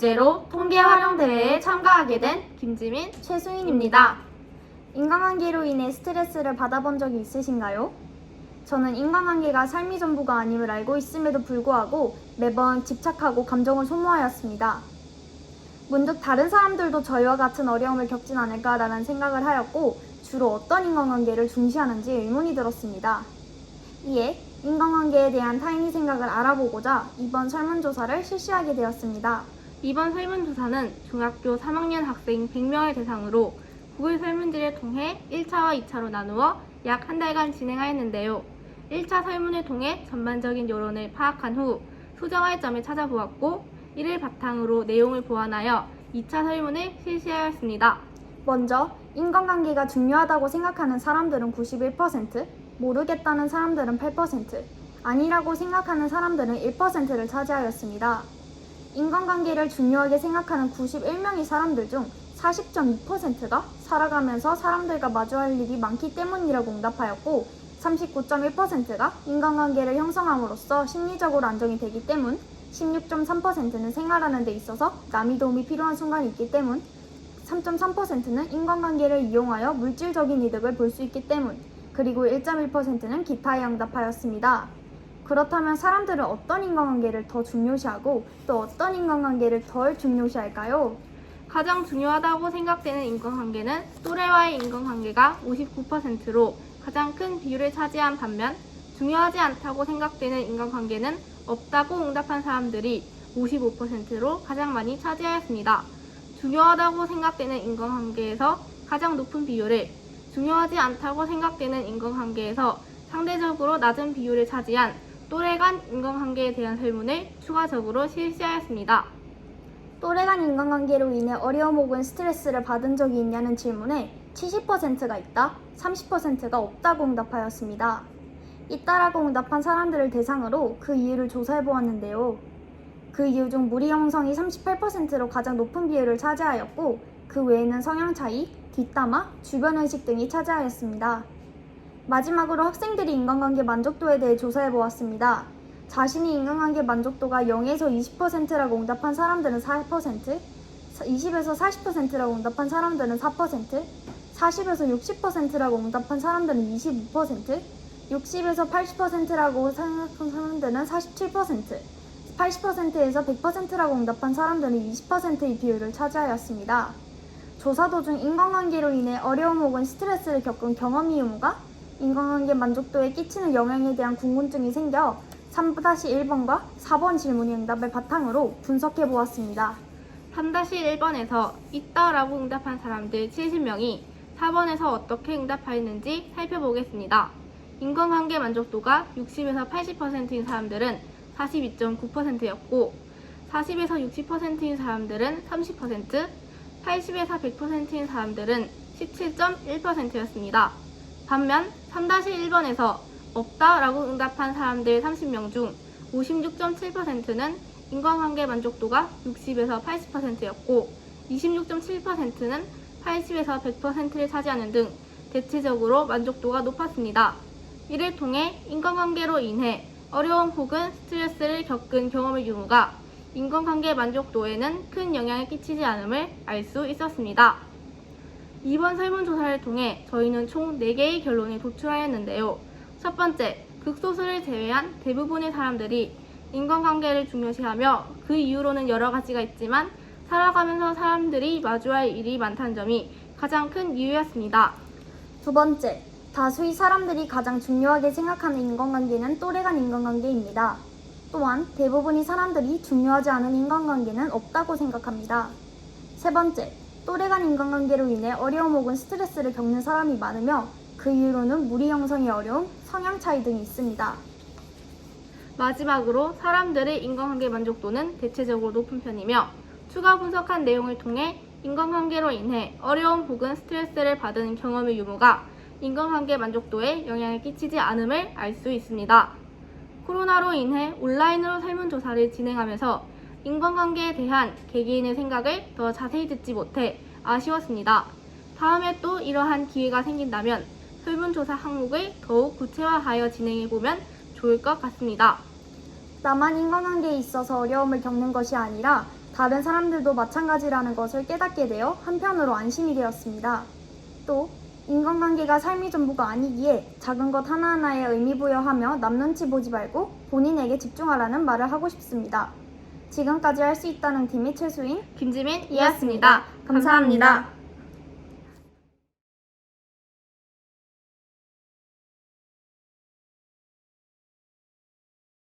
주제로 통계 활용 대회에 참가하게 된 김지민, 최수인입니다. 인간관계로 인해 스트레스를 받아본 적이 있으신가요? 저는 인간관계가 삶의 전부가 아님을 알고 있음에도 불구하고 매번 집착하고 감정을 소모하였습니다. 문득 다른 사람들도 저희와 같은 어려움을 겪진 않을까라는 생각을 하였고 주로 어떤 인간관계를 중시하는지 의문이 들었습니다. 이에 인간관계에 대한 타인의 생각을 알아보고자 이번 설문조사를 실시하게 되었습니다. 이번 설문조사는 중학교 3학년 학생 100명을 대상으로 구글 설문지를 통해 1차와 2차로 나누어 약 한 달간 진행하였는데요. 1차 설문을 통해 전반적인 여론을 파악한 후 수정할 점을 찾아보았고 이를 바탕으로 내용을 보완하여 2차 설문을 실시하였습니다. 먼저 인간관계가 중요하다고 생각하는 사람들은 91%, 모르겠다는 사람들은 8%, 아니라고 생각하는 사람들은 1%를 차지하였습니다. 인간관계를 중요하게 생각하는 91명의 사람들 중 40.2%가 살아가면서 사람들과 마주할 일이 많기 때문이라고 응답하였고 39.1%가 인간관계를 형성함으로써 심리적으로 안정이 되기 때문, 16.3%는 생활하는 데 있어서 남의 도움이 필요한 순간이 있기 때문, 3.3%는 인간관계를 이용하여 물질적인 이득을 볼 수 있기 때문, 그리고 1.1%는 기타에 응답하였습니다. 그렇다면 사람들은 어떤 인간관계를 더 중요시하고 또 어떤 인간관계를 덜 중요시할까요? 가장 중요하다고 생각되는 인간관계는 또래와의 인간관계가 59%로 가장 큰 비율을 차지한 반면 중요하지 않다고 생각되는 인간관계는 없다고 응답한 사람들이 55%로 가장 많이 차지하였습니다. 중요하다고 생각되는 인간관계에서 가장 높은 비율을, 중요하지 않다고 생각되는 인간관계에서 상대적으로 낮은 비율을 차지한 또래 간 인간관계에 대한 설문을 추가적으로 실시하였습니다. 또래 간 인간관계로 인해 어려움 혹은 스트레스를 받은 적이 있냐는 질문에 70%가 있다, 30%가 없다고 응답하였습니다. 있다라고 응답한 사람들을 대상으로 그 이유를 조사해 보았는데요. 그 이유 중 무리 형성이 38%로 가장 높은 비율을 차지하였고 그 외에는 성향 차이, 뒷담화, 주변 의식 등이 차지하였습니다. 마지막으로 학생들이 인간관계 만족도에 대해 조사해 보았습니다. 자신이 인간관계 만족도가 0에서 20%라고 응답한 사람들은 4%, 20에서 40%라고 응답한 사람들은 4%, 40에서 60%라고 응답한 사람들은 25%, 60에서 80%라고 생각한 사람들은 47%, 80%에서 100%라고 응답한 사람들은 20%의 비율을 차지하였습니다. 조사 도중 인간관계로 인해 어려움 혹은 스트레스를 겪은 경험의 유무가 인간관계 만족도에 끼치는 영향에 대한 궁금증이 생겨 3-1번과 4번 질문의 응답을 바탕으로 분석해 보았습니다. 3-1번에서 있다라고 응답한 사람들 70명이 4번에서 어떻게 응답하였는지 살펴보겠습니다. 인간관계 만족도가 60에서 80%인 사람들은 42.9%였고 40에서 60%인 사람들은 30%, 80에서 100%인 사람들은 17.1%였습니다. 반면 3-1번에서 없다라고 응답한 사람들 30명 중 56.7%는 인간관계 만족도가 60에서 80%였고 26.7%는 80에서 100%를 차지하는 등 대체적으로 만족도가 높았습니다. 이를 통해 인간관계로 인해 어려움 혹은 스트레스를 겪은 경험의 유무가 인간관계 만족도에는 큰 영향을 끼치지 않음을 알 수 있었습니다. 이번 설문조사를 통해 저희는 총 4개의 결론에 도출하였는데요. 첫 번째, 극소수를 제외한 대부분의 사람들이 인간관계를 중요시하며 그 이유로는 여러 가지가 있지만 살아가면서 사람들이 마주할 일이 많다는 점이 가장 큰 이유였습니다. 두 번째, 다수의 사람들이 가장 중요하게 생각하는 인간관계는 또래 간 인간관계입니다. 또한 대부분의 사람들이 중요하지 않은 인간관계는 없다고 생각합니다. 세 번째, 또래 간 인간관계로 인해 어려움 혹은 스트레스를 겪는 사람이 많으며 그 이유로는 무리 형성의 어려움, 성향 차이 등이 있습니다. 마지막으로 사람들의 인간관계 만족도는 대체적으로 높은 편이며 추가 분석한 내용을 통해 인간관계로 인해 어려움 혹은 스트레스를 받은 경험의 유무가 인간관계 만족도에 영향을 끼치지 않음을 알 수 있습니다. 코로나로 인해 온라인으로 설문조사를 진행하면서 인간관계에 대한 개개인의 생각을 더 자세히 듣지 못해 아쉬웠습니다. 다음에 또 이러한 기회가 생긴다면 설문조사 항목을 더욱 구체화하여 진행해보면 좋을 것 같습니다. 나만 인간관계에 있어서 어려움을 겪는 것이 아니라 다른 사람들도 마찬가지라는 것을 깨닫게 되어 한편으로 안심이 되었습니다. 또 인간관계가 삶의 전부가 아니기에 작은 것 하나하나에 의미 부여하며 남 눈치 보지 말고 본인에게 집중하라는 말을 하고 싶습니다. 지금까지 할 수 있다는 팀의 최수인, 김지민이었습니다. 감사합니다.